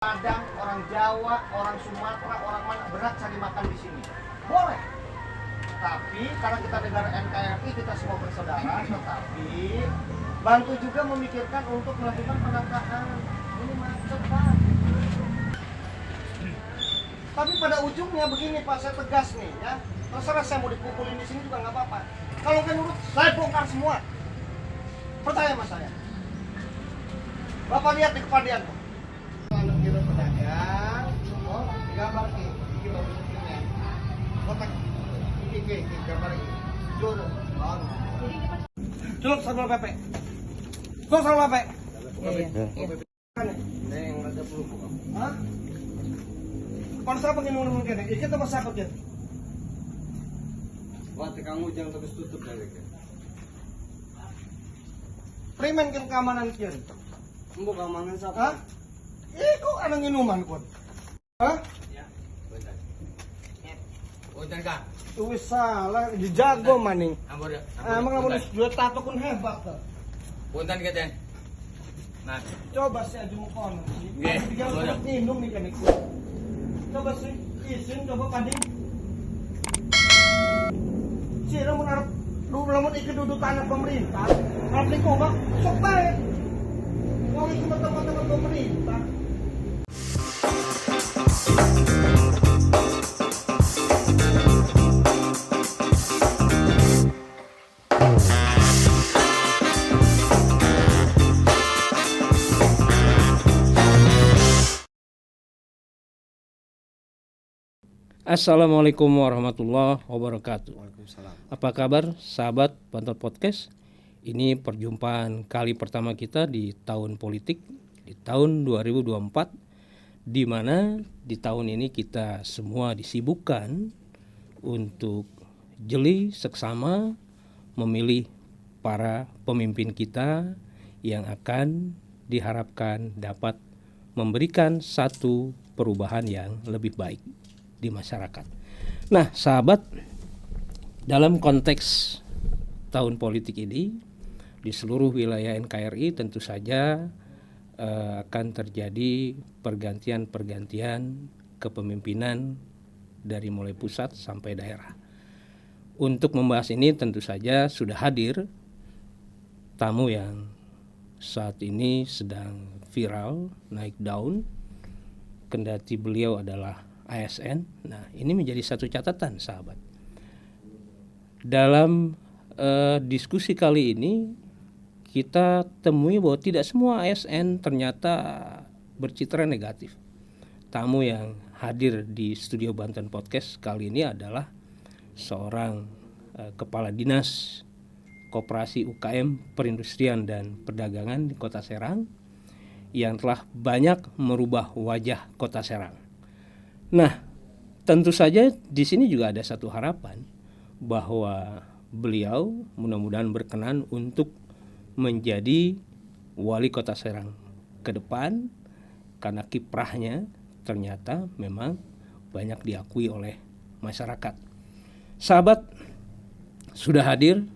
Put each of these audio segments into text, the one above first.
Padang, orang Jawa, orang Sumatera, orang mana berat cari makan di sini. Boleh. Tapi karena kita negara NKRI, kita semua bersaudara, tetapi bantu juga memikirkan untuk melakukan penataan. Ini macet, Pak. Tapi pada ujungnya begini Pak, saya tegas nih ya. Terserah saya mau dipukulin di sini juga nggak apa-apa. Kalau nggak nurut, saya bongkar semua. Percaya sama saya. Bapak lihat di kepadian tuh. Anak kira pedagang, oh gambar ini bagus ini. Kotak ini gambar ini. Jodoh. Celok sambal pepe. Celok sambal pepe. Iya. Kan yang ada peluk. Hah? Para siapa yang ngomong kene? Kita sama siapa kan? Wah, kamu jangan terus tutup dari kan. Premen kan keamanan kian. Mbok keamanan siapa? Hah? Kok ada minuman kon? Hah? Ya, bentar. Bentar Kak. Wis salah, dijago maning. Ampun. Emang kamu dua tato kun hebat tuh. Punten kita. Nah, Coba sih aja mau kono. Nggih, boleh. Minum nih kan itu. Coba sih, izin coba panding. Sira mun arep lamun iki duduk tanah pemerintah, arep kok enggak sok bae. Wong iki tempat-tempat pemerintah. Assalamualaikum warahmatullahi wabarakatuh. Waalaikumsalam. Apa kabar sahabat Pantau Podcast? Ini perjumpaan kali pertama kita di tahun politik, di tahun 2024, di mana di tahun ini kita semua disibukkan untuk jeli seksama memilih para pemimpin kita yang akan diharapkan dapat memberikan satu perubahan yang lebih baik di masyarakat. Nah, sahabat, dalam konteks tahun politik ini di seluruh wilayah NKRI tentu saja akan terjadi pergantian-pergantian kepemimpinan dari mulai pusat sampai daerah. Untuk membahas ini tentu saja sudah hadir tamu yang saat ini sedang viral, naik daun, kendati beliau adalah ASN. Nah, ini menjadi satu catatan, sahabat. Dalam diskusi kali ini kita temui bahwa tidak semua ASN ternyata bercitra negatif. Tamu yang hadir di studio Banten Podcast kali ini adalah seorang kepala dinas Koperasi UKM Perindustrian dan Perdagangan di Kota Serang yang telah banyak merubah wajah Kota Serang. Nah, tentu saja di sini juga ada satu harapan bahwa beliau mudah-mudahan berkenan untuk menjadi wali Kota Serang ke depan karena kiprahnya ternyata memang banyak diakui oleh masyarakat. Sahabat, sudah hadir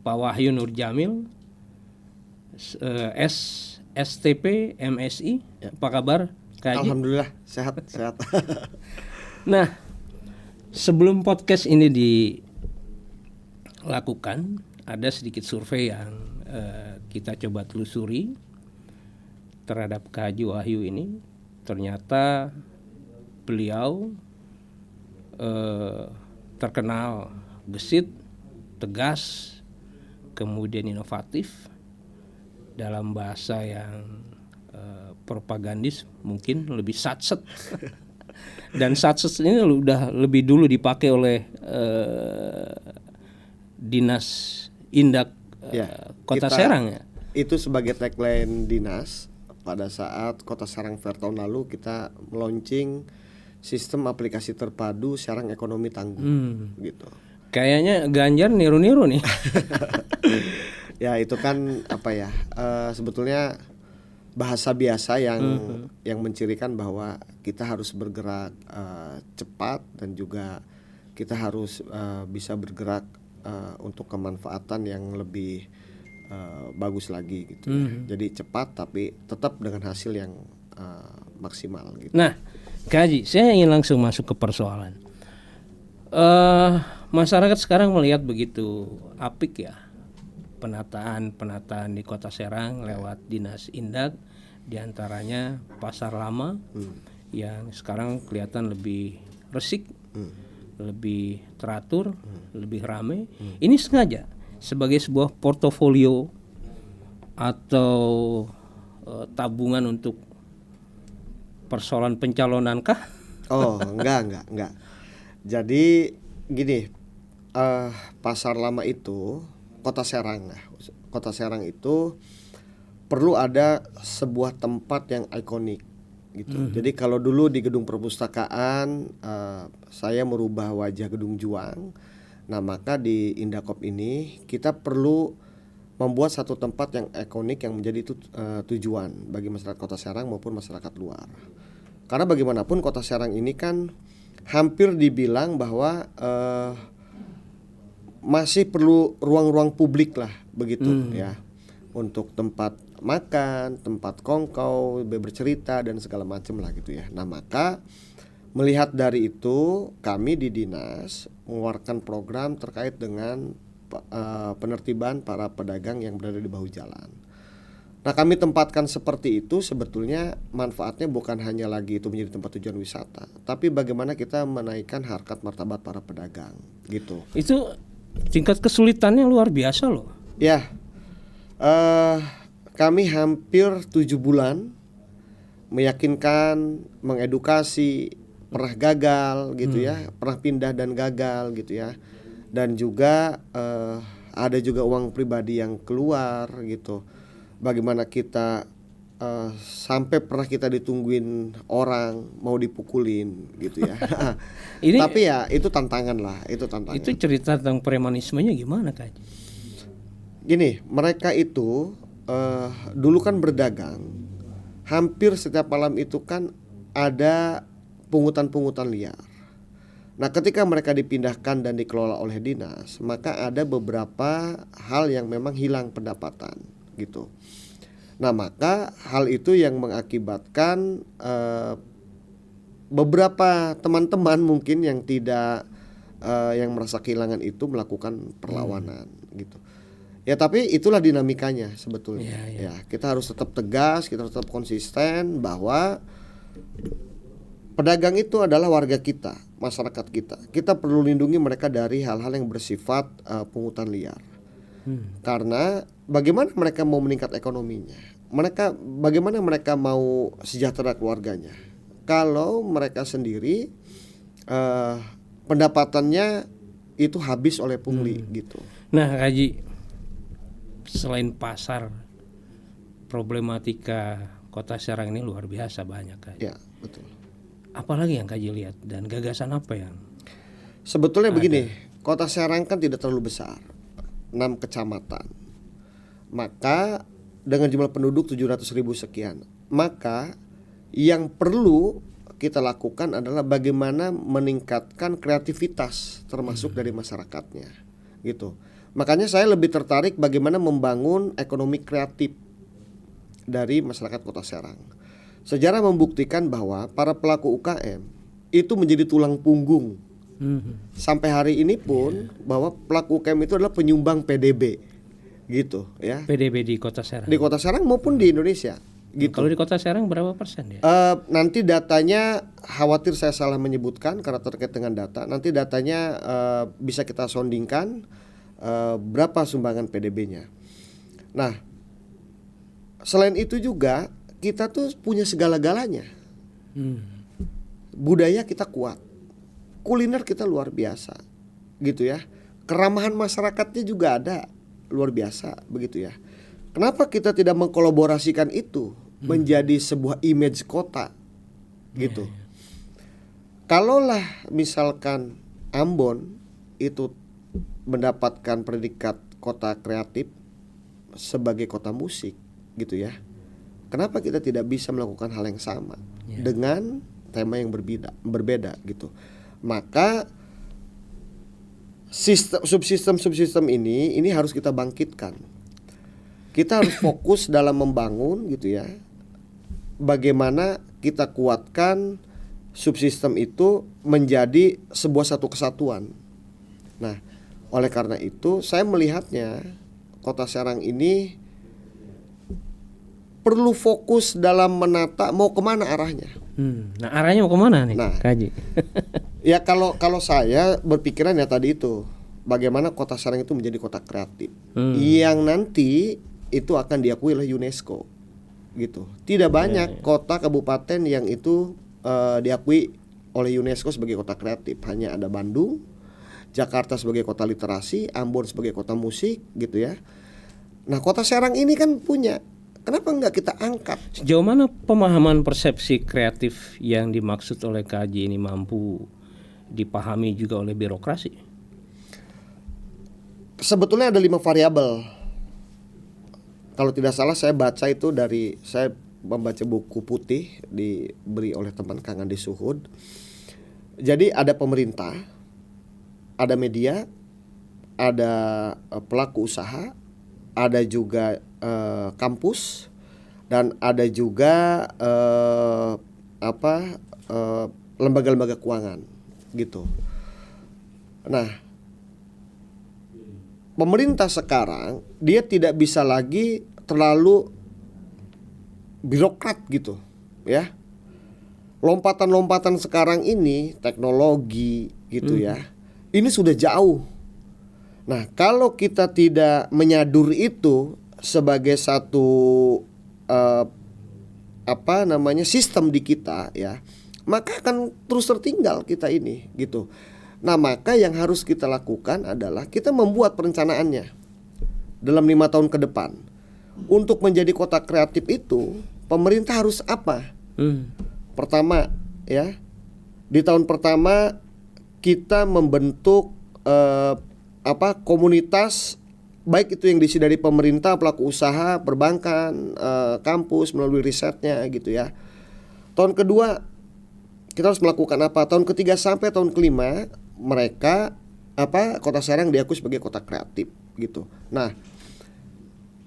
Pak Wahyu Nur Jamil, STP MSI. Ya. Apa kabar? Kaji? Alhamdulillah sehat. Nah, sebelum podcast ini dilakukan, ada sedikit survei yang kita coba telusuri terhadap Kak Haji Wahyu ini. Ternyata beliau terkenal gesit, tegas, kemudian inovatif, dalam bahasa yang propagandis mungkin lebih satset. Dan satset ini udah lebih dulu dipakai oleh Dinas Indak Kota Serang ya. Itu sebagai tagline dinas pada saat Kota Serang Fair tahun lalu kita meluncing sistem aplikasi terpadu Serang Ekonomi Tangguh gitu. Kayaknya Ganjar niru-niru nih. Ya itu kan apa ya? Sebetulnya bahasa biasa yang mencirikan bahwa kita harus bergerak cepat dan juga kita harus bisa bergerak untuk kemanfaatan yang lebih bagus lagi gitu. Jadi cepat tapi tetap dengan hasil yang maksimal gitu. Nah, Kak Haji, saya ingin langsung masuk ke persoalan. Masyarakat sekarang melihat begitu apik ya penataan di Kota Serang lewat Dinas Indak, diantaranya Pasar Lama yang sekarang kelihatan lebih resik, lebih teratur, lebih ramai. Ini sengaja sebagai sebuah portofolio atau tabungan untuk persoalan pencalonan kah? Oh, enggak. Jadi gini, Pasar Lama itu Kota Serang. Nah, Kota Serang itu perlu ada sebuah tempat yang ikonik gitu. Jadi kalau dulu di gedung perpustakaan saya merubah wajah gedung Juang. Nah, maka di Indakop ini kita perlu membuat satu tempat yang ikonik yang menjadi tujuan bagi masyarakat Kota Serang maupun masyarakat luar. Karena bagaimanapun Kota Serang ini kan hampir dibilang bahwa masih perlu ruang-ruang publik lah begitu ya, untuk tempat makan, tempat kongkow, bercerita dan segala macam lah gitu ya. Nah, maka melihat dari itu kami di dinas mengeluarkan program terkait dengan penertiban para pedagang yang berada di bahu jalan. Nah, kami tempatkan seperti itu sebetulnya manfaatnya bukan hanya lagi itu menjadi tempat tujuan wisata, tapi bagaimana kita menaikkan harkat martabat para pedagang gitu. Itu tingkat kesulitannya luar biasa loh. Ya, kami hampir 7 bulan meyakinkan, mengedukasi, pernah gagal gitu ya, pernah pindah dan gagal gitu ya, dan juga ada juga uang pribadi yang keluar gitu. Bagaimana kita sampai pernah kita ditungguin orang mau dipukulin gitu ya. Tapi ya itu tantangan lah, itu tantangan. Itu cerita tentang premanismenya gimana Kak? Gini, mereka itu dulu kan berdagang, hampir setiap malam itu kan ada pungutan-pungutan liar. Nah, ketika mereka dipindahkan dan dikelola oleh dinas, maka ada beberapa hal yang memang hilang pendapatan gitu. Nah, maka hal itu yang mengakibatkan beberapa teman-teman mungkin yang tidak yang merasa kehilangan itu melakukan perlawanan gitu. Ya, tapi itulah dinamikanya sebetulnya. Ya, kita harus tetap tegas, kita harus tetap konsisten bahwa pedagang itu adalah warga kita, masyarakat kita. Kita perlu lindungi mereka dari hal-hal yang bersifat pungutan liar. Karena bagaimana mereka mau meningkat ekonominya? Bagaimana mereka mau sejahtera keluarganya? Kalau mereka sendiri pendapatannya itu habis oleh pungli gitu. Nah, Haji, selain pasar, problematika Kota Serang ini luar biasa banyak, Haji. Ya, betul. Apalagi yang Haji lihat dan gagasan apa yang? Sebetulnya begini, Kota Serang kan tidak terlalu besar, 6 kecamatan. Maka dengan jumlah penduduk 700.000 sekian, maka yang perlu kita lakukan adalah bagaimana meningkatkan kreativitas termasuk dari masyarakatnya gitu. Makanya saya lebih tertarik bagaimana membangun ekonomi kreatif dari masyarakat Kota Serang. Sejarah membuktikan bahwa para pelaku UKM itu menjadi tulang punggung sampai hari ini pun, bahwa pelaku UKM itu adalah penyumbang PDB gitu ya. PDB di Kota Serang. Di Kota Serang maupun di Indonesia gitu. Kalau di Kota Serang berapa persen ya? Nanti datanya khawatir saya salah menyebutkan karena terkait dengan data. Nanti datanya bisa kita soundingkan berapa sumbangan PDB-nya. Nah, selain itu juga kita tuh punya segala-galanya. Budaya kita kuat, kuliner kita luar biasa, gitu ya. Keramahan masyarakatnya juga ada, luar biasa, begitu ya. Kenapa kita tidak mengkolaborasikan itu menjadi sebuah image kota, gitu? Kalaulah misalkan Ambon itu mendapatkan predikat kota kreatif sebagai kota musik, gitu ya. Kenapa kita tidak bisa melakukan hal yang sama dengan tema yang berbeda gitu. Maka subsistem ini harus kita bangkitkan. Kita harus fokus dalam membangun gitu ya bagaimana kita kuatkan subsistem itu menjadi sebuah satu kesatuan. Nah, oleh karena itu saya melihatnya Kota Serang ini perlu fokus dalam menata mau kemana arahnya. Nah arahnya mau kemana nih, Nah, Kak Haji? Ya kalau saya berpikiran ya tadi itu, bagaimana Kota Serang itu menjadi kota kreatif yang nanti itu akan diakui oleh UNESCO, gitu. Tidak banyak kota kabupaten yang itu diakui oleh UNESCO sebagai kota kreatif. Hanya ada Bandung, Jakarta sebagai kota literasi, Ambon sebagai kota musik, gitu ya. Nah, Kota Serang ini kan punya. Kenapa nggak kita angkat? Sejauh mana pemahaman persepsi kreatif yang dimaksud oleh Kak Haji ini mampu dipahami juga oleh birokrasi? Sebetulnya ada 5 variabel. Kalau tidak salah saya baca itu saya membaca buku putih diberi oleh teman Kang Andi Suhud. Jadi ada pemerintah, ada media, ada pelaku usaha, ada juga kampus, dan ada juga lembaga-lembaga keuangan, gitu. Nah, pemerintah sekarang dia tidak bisa lagi terlalu birokrat gitu, ya. Lompatan-lompatan sekarang ini teknologi gitu ya. Ini sudah jauh. Nah, kalau kita tidak menyadur itu sebagai satu sistem di kita ya, maka akan terus tertinggal kita ini gitu. Nah, maka yang harus kita lakukan adalah kita membuat perencanaannya dalam 5 tahun ke depan. Untuk menjadi kota kreatif itu, pemerintah harus apa? Pertama ya, di tahun pertama kita membentuk komunitas, baik itu yang diisi dari pemerintah, pelaku usaha, perbankan, kampus melalui risetnya gitu ya. Tahun kedua kita harus melakukan apa? Tahun ketiga sampai tahun kelima mereka Kota Serang diakui sebagai kota kreatif gitu. Nah,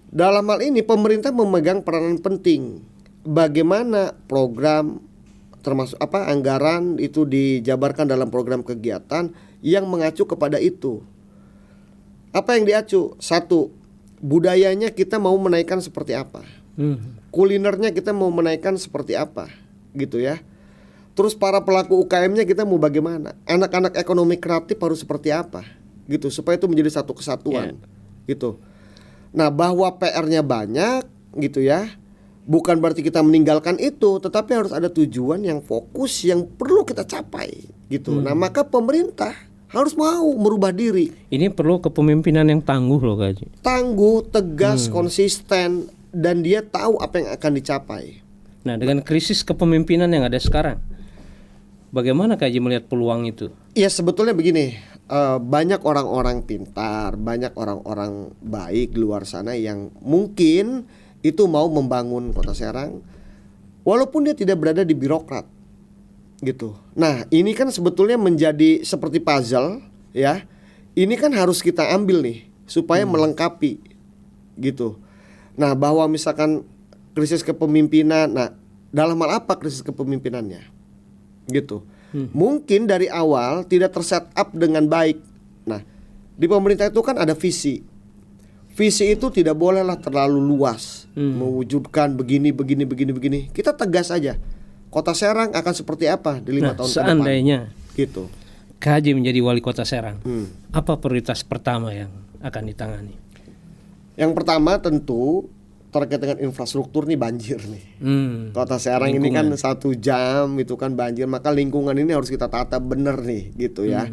dalam hal ini pemerintah memegang peranan penting. Bagaimana program termasuk anggaran itu dijabarkan dalam program kegiatan yang mengacu kepada itu. Apa yang diacu? 1, budayanya kita mau menaikkan seperti apa? Kulinernya kita mau menaikkan seperti apa? Gitu ya. Terus para pelaku UKM-nya kita mau bagaimana? Anak-anak ekonomi kreatif harus seperti apa? Gitu, supaya itu menjadi satu kesatuan. Gitu. Nah, bahwa PR-nya banyak gitu ya. Bukan berarti kita meninggalkan itu, tetapi harus ada tujuan yang fokus yang perlu kita capai gitu. Nah, maka pemerintah harus mau merubah diri. Ini perlu kepemimpinan yang tangguh loh Kak Haji. Tangguh, tegas, konsisten, dan dia tahu apa yang akan dicapai. Nah, dengan krisis kepemimpinan yang ada sekarang, bagaimana Kak Haji melihat peluang itu? Ya sebetulnya begini, banyak orang-orang pintar, banyak orang-orang baik di luar sana yang mungkin itu mau membangun Kota Serang walaupun dia tidak berada di birokrat gitu. Nah, ini kan sebetulnya menjadi seperti puzzle ya. Ini kan harus kita ambil nih supaya melengkapi gitu. Nah, bahwa misalkan krisis kepemimpinan, nah dalam hal apa krisis kepemimpinannya gitu. Mungkin dari awal tidak terset up dengan baik. Nah, di pemerintah itu kan ada visi. Visi itu tidak bolehlah terlalu luas, mewujudkan begini. Kita tegas aja. Kota Serang akan seperti apa di 5 tahun ke depan. Seandainya gitu. Kak Haji menjadi wali kota Serang, apa prioritas pertama yang akan ditangani? Yang pertama tentu terkait dengan infrastruktur nih, banjir nih. Kota Serang ini kan 1 jam itu kan banjir, maka lingkungan ini harus kita tata bener nih gitu ya.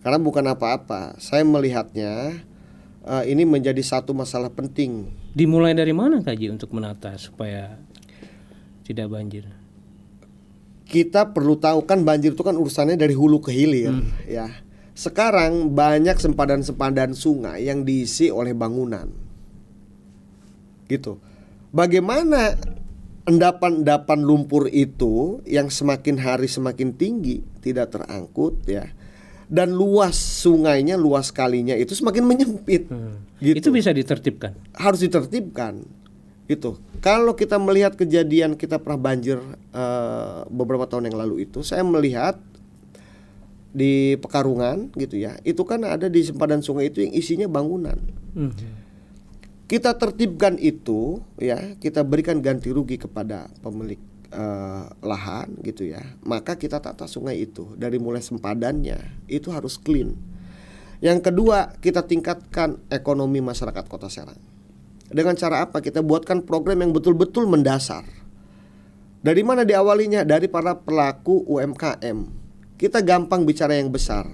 Karena bukan apa-apa. Saya melihatnya ini menjadi satu masalah penting. Dimulai dari mana Kak Haji untuk menata supaya tidak banjir? Kita perlu tahu kan banjir itu kan urusannya dari hulu ke hilir ya. Sekarang banyak sempadan-sempadan sungai yang diisi oleh bangunan. Gitu. Bagaimana endapan-endapan lumpur itu yang semakin hari semakin tinggi tidak terangkut ya. Dan luas sungainya, luas kalinya itu semakin menyempit. Itu bisa ditertibkan. Harus ditertibkan. Gitu. Kalau kita melihat kejadian kita pernah banjir beberapa tahun yang lalu itu, saya melihat di Pekarungan gitu ya, itu kan ada di sempadan sungai itu yang isinya bangunan. Kita tertibkan itu ya, kita berikan ganti rugi kepada pemilik lahan gitu ya. Maka kita tata sungai itu dari mulai sempadannya itu harus clean. Yang kedua, kita tingkatkan ekonomi masyarakat Kota Serang. Dengan cara apa? Kita buatkan program yang betul-betul mendasar. Dari mana diawalinya? Dari para pelaku UMKM. Kita gampang bicara yang besar.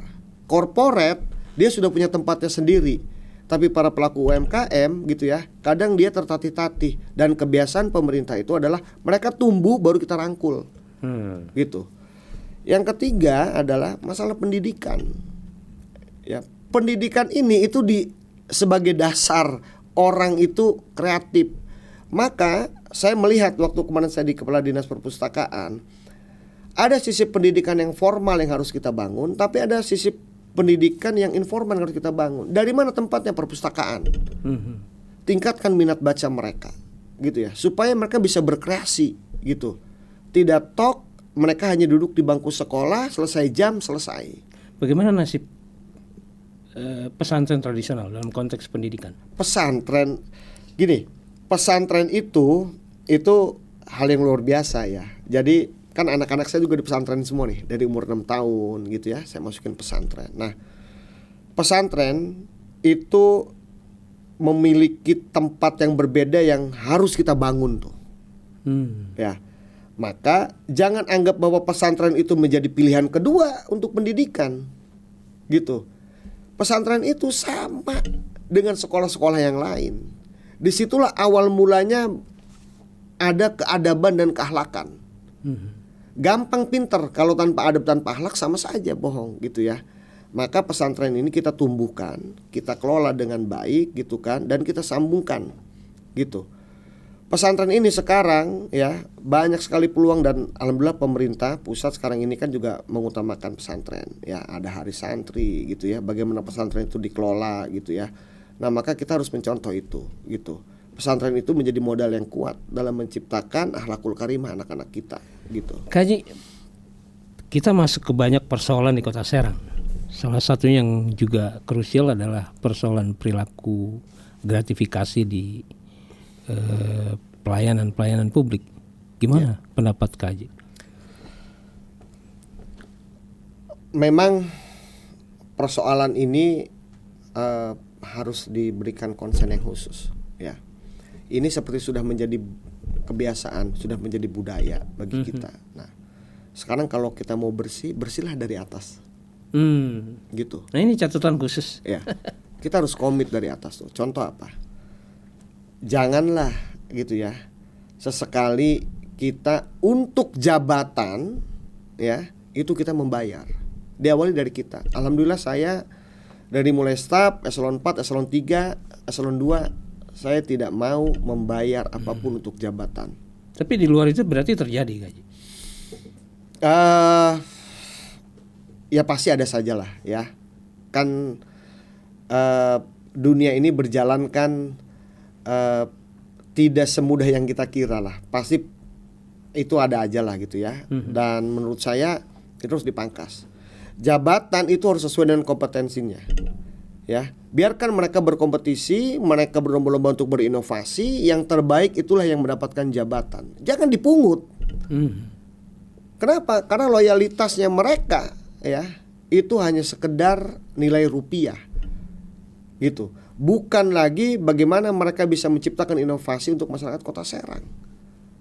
Korporat dia sudah punya tempatnya sendiri. Tapi para pelaku UMKM gitu ya, kadang dia tertatih-tatih. Dan kebiasaan pemerintah itu adalah mereka tumbuh baru kita rangkul. Gitu. Yang ketiga adalah masalah pendidikan. Ya, pendidikan ini itu sebagai dasar orang itu kreatif. Maka saya melihat waktu kemarin saya di Kepala Dinas Perpustakaan, ada sisi pendidikan yang formal yang harus kita bangun, tapi ada sisi pendidikan yang informal yang harus kita bangun. Dari mana tempatnya? Perpustakaan. Tingkatkan minat baca mereka, gitu ya, supaya mereka bisa berkreasi, gitu. Tidak tok mereka hanya duduk di bangku sekolah, selesai jam selesai. Bagaimana nasib pesantren tradisional dalam konteks pendidikan? Pesantren, gini, pesantren itu hal yang luar biasa ya. Jadi kan anak-anak saya juga di pesantren semua nih, dari umur 6 tahun gitu ya, saya masukin pesantren. Nah, pesantren itu memiliki tempat yang berbeda yang harus kita bangun tuh. Ya, maka jangan anggap bahwa pesantren itu menjadi pilihan kedua untuk pendidikan, gitu. Pesantren itu sama dengan sekolah-sekolah yang lain. Disitulah awal mulanya ada keadaban dan keakhlakan. Gampang pinter, kalau tanpa adab tanpa akhlak sama saja bohong gitu ya. Maka pesantren ini kita tumbuhkan, kita kelola dengan baik gitu kan, dan kita sambungkan gitu. Pesantren ini sekarang ya banyak sekali peluang, dan alhamdulillah pemerintah pusat sekarang ini kan juga mengutamakan pesantren. Ya, ada hari santri gitu ya, bagaimana pesantren itu dikelola gitu ya. Nah, maka kita harus mencontoh itu gitu. Pesantren itu menjadi modal yang kuat dalam menciptakan akhlakul karimah anak-anak kita gitu. Kaji, kita masuk ke banyak persoalan di Kota Serang. Salah satu yang juga krusial adalah persoalan perilaku gratifikasi di pelayanan publik. Gimana pendapat Kaji? Memang persoalan ini harus diberikan konsen yang khusus ya. Ini seperti sudah menjadi kebiasaan, sudah menjadi budaya bagi kita. Nah, sekarang kalau kita mau bersih, bersihlah dari atas. Gitu. Nah, ini catatan khusus. Ya. Kita harus komit dari atas tuh. Contoh apa? Janganlah gitu ya, sesekali kita untuk jabatan ya, itu kita membayar. Diawali dari kita. Alhamdulillah saya dari mulai staf, eselon 4, eselon 3, eselon 2, saya tidak mau membayar apapun untuk jabatan. Tapi di luar itu berarti terjadi Kaji? Ya pasti ada sajalah ya. Kan dunia ini berjalan kan tidak semudah yang kita kira lah. Pasti itu ada aja lah gitu ya. Dan menurut saya itu harus dipangkas. Jabatan itu harus sesuai dengan kompetensinya. Ya, biarkan mereka berkompetisi, mereka berlomba-lomba untuk berinovasi. Yang terbaik itulah yang mendapatkan jabatan. Jangan dipungut. Kenapa? Karena loyalitasnya mereka ya itu hanya sekedar nilai rupiah. Gitu. Bukan lagi bagaimana mereka bisa menciptakan inovasi untuk masyarakat Kota Serang.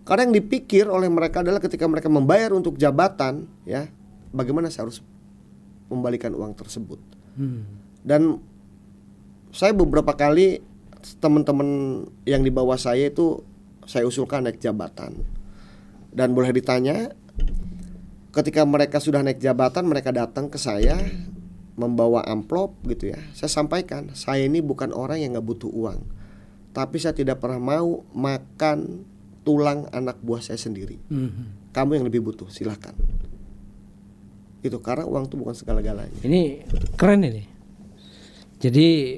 Karena yang dipikir oleh mereka adalah ketika mereka membayar untuk jabatan, ya, bagaimana saya harus membalikan uang tersebut. Dan saya beberapa kali teman-teman yang di bawah saya itu saya usulkan naik jabatan. Dan boleh ditanya, ketika mereka sudah naik jabatan, mereka datang ke saya membawa amplop gitu ya. Saya sampaikan, saya ini bukan orang yang gak butuh uang, tapi saya tidak pernah mau makan tulang anak buah saya sendiri. Kamu yang lebih butuh, silahkan. Itu karena uang itu bukan segala-galanya. Ini keren ini. Jadi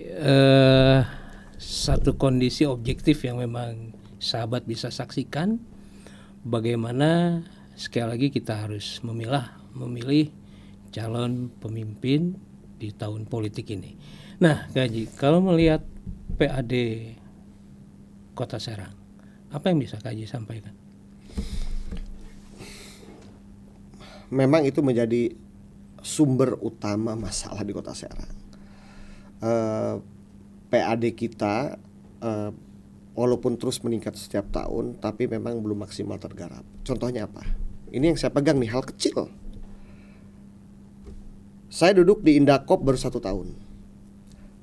satu kondisi objektif yang memang sahabat bisa saksikan bagaimana sekali lagi kita harus memilih calon pemimpin di tahun politik ini. Nah, Kak Haji, kalau melihat PAD Kota Serang, apa yang bisa Kak Haji sampaikan? Memang itu menjadi sumber utama masalah di Kota Serang. PAD kita walaupun terus meningkat setiap tahun, tapi memang belum maksimal tergarap. Contohnya apa? Ini yang saya pegang nih, hal kecil. Saya duduk di Indakop baru 1 tahun.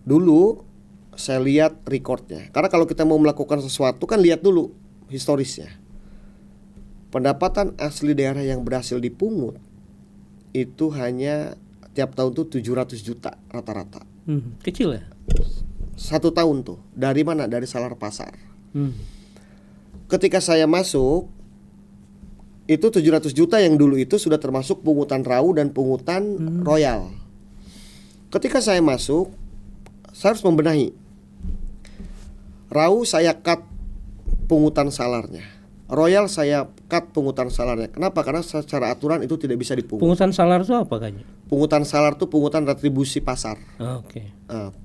Dulu saya lihat recordnya. Karena kalau kita mau melakukan sesuatu kan lihat dulu historisnya. Pendapatan asli daerah yang berhasil dipungut itu hanya tiap tahun tuh 700 juta rata-rata. Kecil ya? 1 tahun tuh. Dari mana? Dari Salar Pasar. Ketika saya masuk, itu 700 juta yang dulu itu sudah termasuk pungutan RAU dan pungutan Royal. Ketika saya masuk, saya harus membenahi. RAU saya cut pungutan salarnya. Royal saya cut pungutan salarnya. Kenapa? Karena secara aturan itu tidak bisa dipungut. Pungutan salar itu apa Kak Haji? Pungutan salar itu pungutan retribusi pasar. Oke.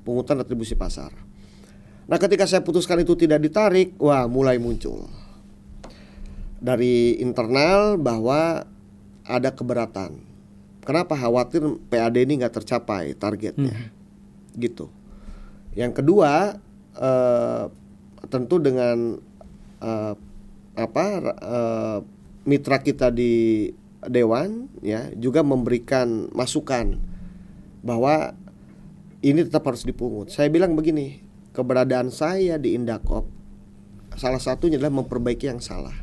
Pungutan retribusi pasar. Nah, ketika saya putuskan itu tidak ditarik, wah mulai muncul dari internal bahwa ada keberatan. Kenapa? Khawatir PAD ini nggak tercapai targetnya, gitu. Yang kedua, tentu dengan mitra kita di Dewan ya juga memberikan masukan bahwa ini tetap harus dipungut. Saya bilang begini, keberadaan saya di Indakop salah satunya adalah memperbaiki yang salah.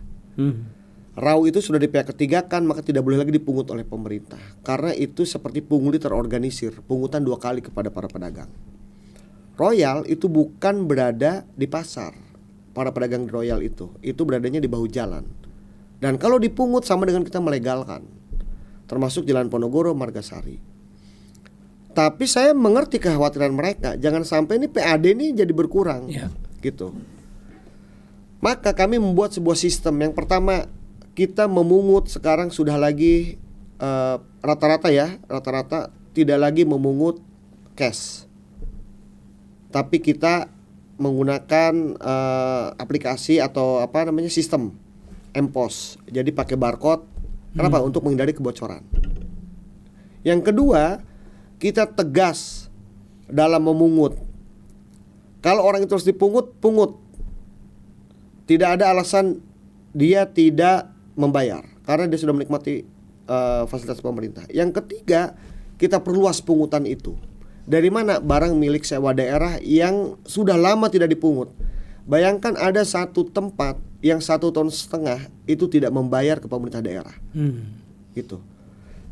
RAU itu sudah di pihak ketiga kan, maka tidak boleh lagi dipungut oleh pemerintah karena itu seperti pungli terorganisir, pungutan 2 kali kepada para pedagang. Royal itu bukan berada di pasar. Para pedagang Royal itu beradanya di bahu jalan. Dan kalau dipungut sama dengan kita melegalkan, termasuk Jalan Ponorogo, Margasari. Tapi saya mengerti kekhawatiran mereka, jangan sampai ini PAD ini jadi berkurang, gitu. Maka kami membuat sebuah sistem. Yang pertama, kita memungut sekarang sudah lagi rata-rata tidak lagi memungut cash, tapi kita menggunakan aplikasi atau sistem MPOS. Jadi pakai barcode. Kenapa? Untuk menghindari kebocoran. Yang kedua, kita tegas dalam memungut. Kalau orang itu harus dipungut, pungut. Tidak ada alasan dia tidak membayar karena dia sudah menikmati fasilitas pemerintah. Yang ketiga, kita perluas pungutan itu. Dari mana? Barang milik sewa daerah yang sudah lama tidak dipungut. Bayangkan ada satu tempat yang 1,5 tahun itu tidak membayar ke pemerintah daerah. Gitu.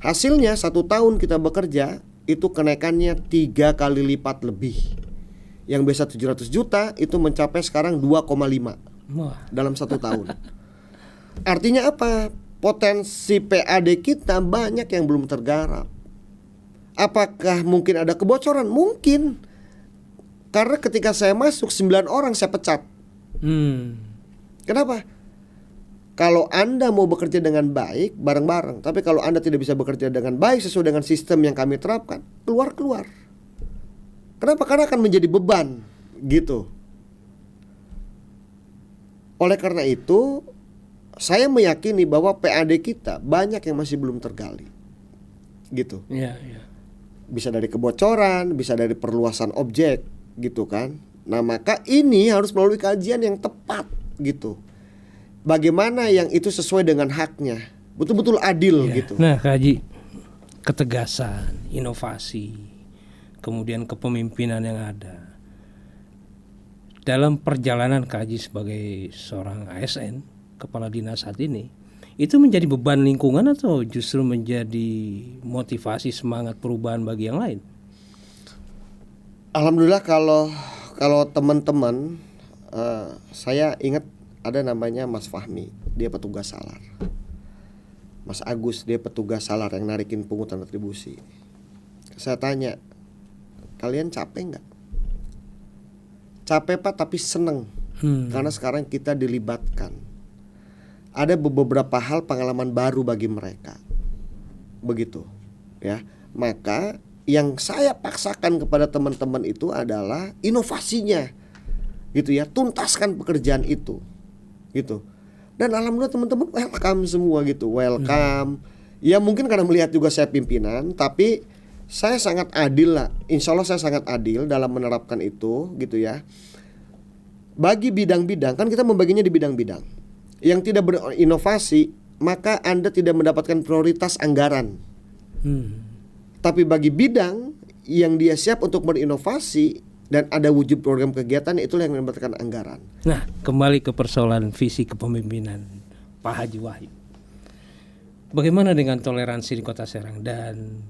Hasilnya 1 tahun kita bekerja itu kenaikannya 3 kali lipat lebih. Yang biasa 700 juta itu mencapai sekarang 2,5 dalam 1 tahun. Artinya apa? Potensi PAD kita banyak yang belum tergarap. Apakah mungkin ada kebocoran? Mungkin. Karena ketika saya masuk 9 orang saya pecat. Kenapa? Kalau Anda mau bekerja dengan baik bareng-bareng, tapi kalau Anda tidak bisa bekerja dengan baik sesuai dengan sistem yang kami terapkan, keluar. Kenapa? Karena akan menjadi beban, gitu. Oleh karena itu, saya meyakini bahwa PAD kita banyak yang masih belum tergali, gitu. Bisa dari kebocoran, bisa dari perluasan objek, gitu kan. Nah, maka ini harus melalui kajian yang tepat, gitu. Bagaimana yang itu sesuai dengan haknya, betul-betul adil, gitu. Nah, Kak Haji, ketegasan, inovasi, kemudian kepemimpinan yang ada dalam perjalanan Kak Haji sebagai seorang ASN, kepala dinas saat ini, itu menjadi beban lingkungan atau justru menjadi motivasi semangat perubahan bagi yang lain? Alhamdulillah kalau teman-teman, saya ingat ada namanya Mas Fahmi, dia petugas salar. Mas Agus, dia petugas salar yang narikin pungutan retribusi. Saya tanya, kalian capek nggak? Capek Pak, tapi seneng. Karena sekarang kita dilibatkan. Ada beberapa hal pengalaman baru bagi mereka. Begitu, ya. Maka yang saya paksakan kepada teman-teman itu adalah inovasinya. Gitu ya, tuntaskan pekerjaan itu. Gitu. Dan alhamdulillah teman-teman welcome semua gitu, welcome. Ya mungkin karena melihat juga saya pimpinan, tapi saya sangat adil lah. Insya Allah saya sangat adil dalam menerapkan itu, gitu ya. Bagi bidang-bidang, kan kita membaginya di bidang-bidang. Yang tidak berinovasi, maka Anda tidak mendapatkan prioritas anggaran. Tapi bagi bidang yang dia siap untuk berinovasi dan ada wujud program kegiatan, itulah yang mendapatkan anggaran. Nah, kembali ke persoalan visi kepemimpinan Pak Haji Wahyu. Bagaimana dengan toleransi di Kota Serang, dan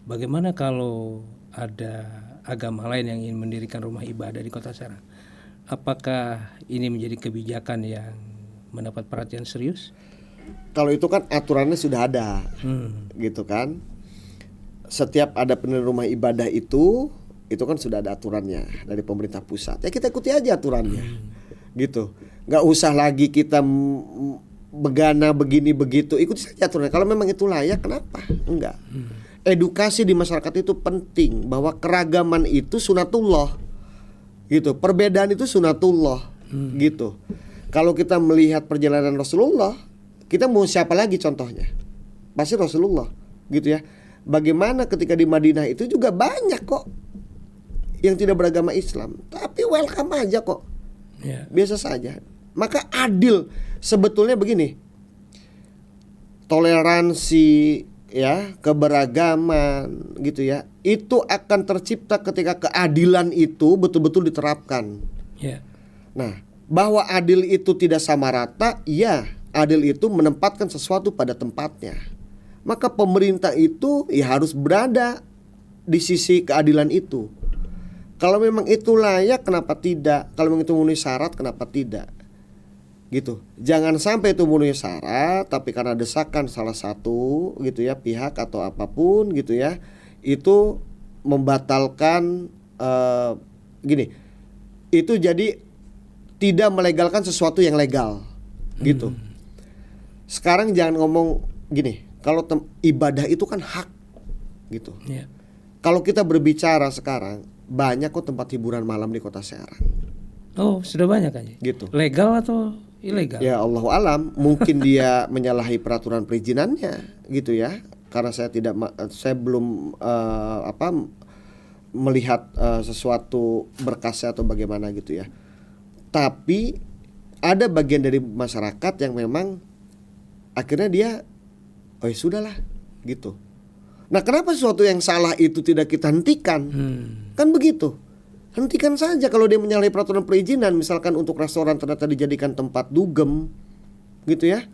bagaimana kalau ada agama lain yang ingin mendirikan rumah ibadah di Kota Serang? Apakah ini menjadi kebijakan yang mendapat perhatian serius? Kalau itu kan aturannya sudah ada, gitu kan. Setiap ada pendirian rumah ibadah itu kan sudah ada aturannya dari pemerintah pusat. Ya kita ikuti aja aturannya, gitu. Nggak usah lagi kita begana begini begitu, ikuti saja aturannya. Kalau memang itu layak, kenapa? Enggak. Edukasi di masyarakat itu penting, bahwa keragaman itu sunatullah, gitu. Perbedaan itu sunatullah, gitu. Kalau kita melihat perjalanan Rasulullah, kita mau siapa lagi contohnya? Pasti Rasulullah, gitu ya. Bagaimana ketika di Madinah itu juga banyak kok yang tidak beragama Islam, tapi welcome aja kok, biasa saja. Maka adil sebetulnya begini, toleransi ya, keberagaman gitu ya, itu akan tercipta ketika keadilan itu betul-betul diterapkan. Nah, bahwa adil itu tidak sama rata, ya, adil itu menempatkan sesuatu pada tempatnya. Maka pemerintah itu ya harus berada di sisi keadilan itu. Kalau memang itu layak, kenapa tidak? Kalau memang itu memenuhi syarat, kenapa tidak? Gitu. Jangan sampai itu memenuhi syarat, tapi karena desakan salah satu gitu ya, pihak atau apapun gitu ya, itu membatalkan gini. Itu jadi tidak melegalkan sesuatu yang legal, gitu. Sekarang jangan ngomong gini, kalau ibadah itu kan hak, gitu. Kalau kita berbicara sekarang, banyak kok tempat hiburan malam di Kota Serang. Oh, sudah banyak aja. Gitu. Legal atau ilegal? Ya Allahu alam, mungkin dia menyalahi peraturan perizinannya, gitu ya. Karena saya belum melihat sesuatu berkasnya atau bagaimana gitu ya. Tapi ada bagian dari masyarakat yang memang akhirnya dia, oh ya sudahlah, gitu. Nah, kenapa sesuatu yang salah itu tidak kita hentikan? Kan begitu. Hentikan saja kalau dia menyalahi peraturan perizinan. Misalkan untuk restoran ternyata dijadikan tempat dugem, gitu ya,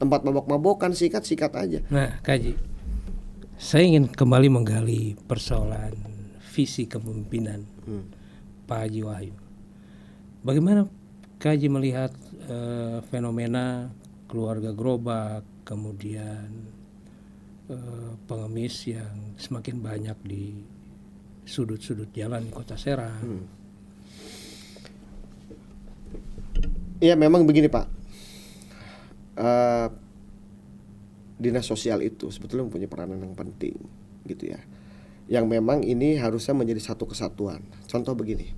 tempat mabok-mabokan, sikat aja. Nah, Kaji, saya ingin kembali menggali persoalan visi kepemimpinan Pak Haji Wahyu. Bagaimana Kaji melihat fenomena keluarga gerobak, kemudian pengemis yang semakin banyak di sudut-sudut jalan di Kota Serang? Ya memang begini Pak, dinas sosial itu sebetulnya mempunyai peranan yang penting, gitu ya, yang memang ini harusnya menjadi satu kesatuan. Contoh begini,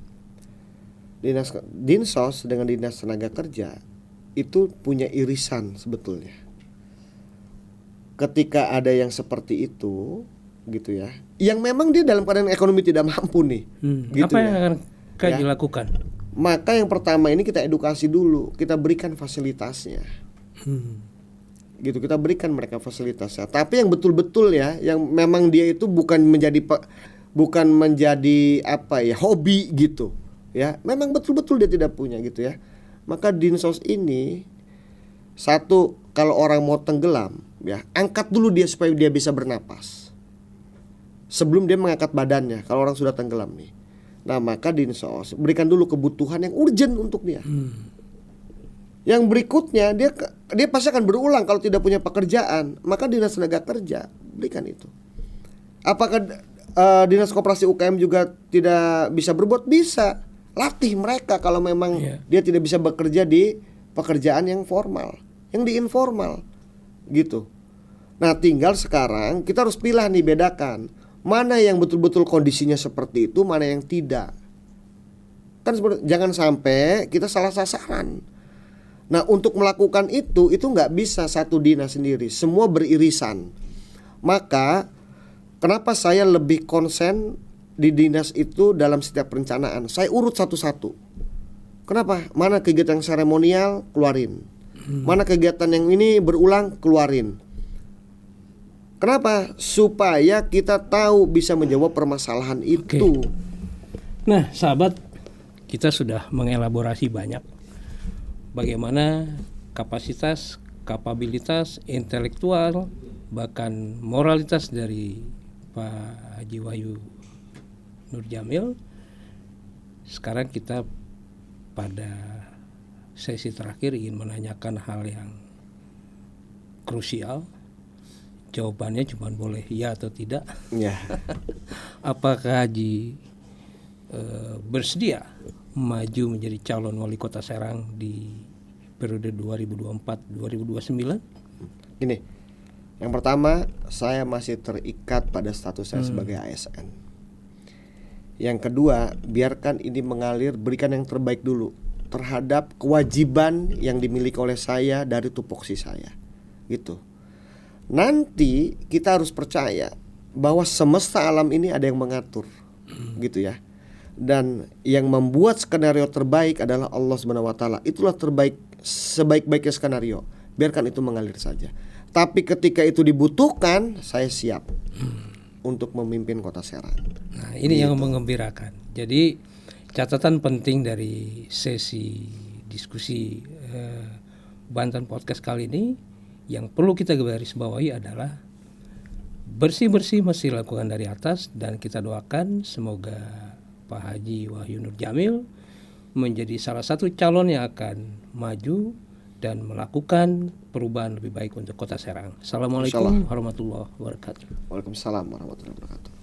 Dinsos dengan Dinas Tenaga Kerja itu punya irisan sebetulnya. Ketika ada yang seperti itu, gitu ya, yang memang dia dalam keadaan ekonomi tidak mampu nih, gitu. Apa yang akan Kaji Ya. lakukan? Maka yang pertama ini kita edukasi dulu, kita berikan fasilitasnya, gitu, kita berikan mereka fasilitasnya. Tapi yang betul-betul ya, yang memang dia itu bukan menjadi apa ya, hobi gitu, ya, memang betul-betul dia tidak punya gitu ya. Maka Dinsos ini, satu, kalau orang mau tenggelam, ya, angkat dulu dia supaya dia bisa bernapas sebelum dia mengangkat badannya. Kalau orang sudah tenggelam nih, nah maka Dinsos berikan dulu kebutuhan yang urgent untuk dia. Yang berikutnya dia pasti akan berulang kalau tidak punya pekerjaan, maka Dinas Tenaga Kerja berikan itu. Apakah Dinas Koperasi UKM juga tidak bisa berbuat? Bisa. latih mereka kalau memang Iya. dia tidak bisa bekerja di pekerjaan yang formal, yang di informal gitu. Nah, tinggal sekarang kita harus pilih nih, bedakan mana yang betul-betul kondisinya seperti itu, mana yang tidak. Kan jangan sampai kita salah sasaran. Nah, untuk melakukan itu nggak bisa satu dinas sendiri, semua beririsan. Maka kenapa saya lebih konsen di dinas itu dalam setiap perencanaan, saya urut satu-satu. Kenapa? Mana kegiatan seremonial, keluarin. Mana kegiatan yang ini berulang, keluarin. Kenapa? Supaya kita tahu bisa menjawab permasalahan itu. Nah, sahabat, kita sudah mengelaborasi banyak bagaimana kapasitas, kapabilitas intelektual, bahkan moralitas dari Pak Haji Wahyu Nur Jamil. Sekarang kita pada sesi terakhir ingin menanyakan hal yang krusial. Jawabannya cuma boleh ya atau tidak. Ya. Apakah Haji bersedia maju menjadi calon wali kota Serang di periode 2024-2029? Ini yang pertama, saya masih terikat pada status saya sebagai ASN. Yang kedua, biarkan ini mengalir, berikan yang terbaik dulu terhadap kewajiban yang dimiliki oleh saya dari tupoksi saya. Gitu. Nanti kita harus percaya bahwa semesta alam ini ada yang mengatur. Gitu ya. Dan yang membuat skenario terbaik adalah Allah SWT. Itulah terbaik, sebaik-baiknya skenario. Biarkan itu mengalir saja. Tapi ketika itu dibutuhkan, saya siap untuk memimpin Kota Serang. Nah, ini yang mengembirakan. Jadi catatan penting dari sesi diskusi Banten Podcast kali ini yang perlu kita garis bawahi adalah bersih-bersih mesti dilakukan dari atas, dan kita doakan semoga Pak Haji Wahyu Nur Jamil menjadi salah satu calon yang akan maju dan melakukan perubahan lebih baik untuk Kota Serang. Assalamualaikum warahmatullahi wabarakatuh. Waalaikumsalam warahmatullahi wabarakatuh.